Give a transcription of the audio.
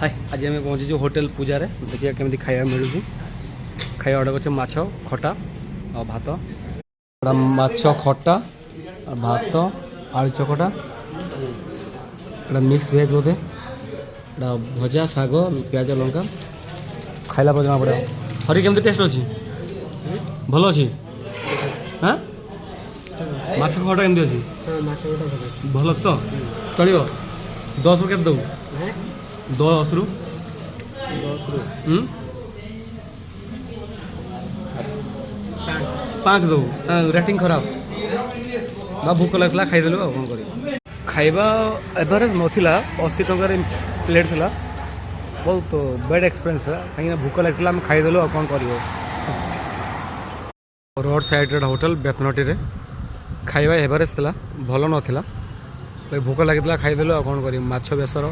हाय आज आम पहुँचीचु होटेल पूजार देखिए केमी खाया मिलूँ खाया अर्डर कर माछ खटा और भात माछ खटा और भात आलू चकटा मिक्स भेज बोधे भजा शाग प्याज लंका खाइला पर जना पड़ा हरी केमती टेस्ट अच्छी भल अच्छी हाँ माछ खटा केमती अच्छी भल तो चलो 10 के दऊ 10 रु 5 दऊ रेटिंग खराब ना भूक लगता खाईदेलु आ कौन कर खाइबा एवरेज नथिला 80 टंकार प्लेट थिला बहुत बैड एक्सपीरियंस था कहीं भूक लगता आम खाईदेलु आ कौन कर रोड साइड होटेल बेतनटी रे खाइबा एवरेज थिला भल नथिला भूक लगी खाईदेलु आ कौन कर माछ बेसर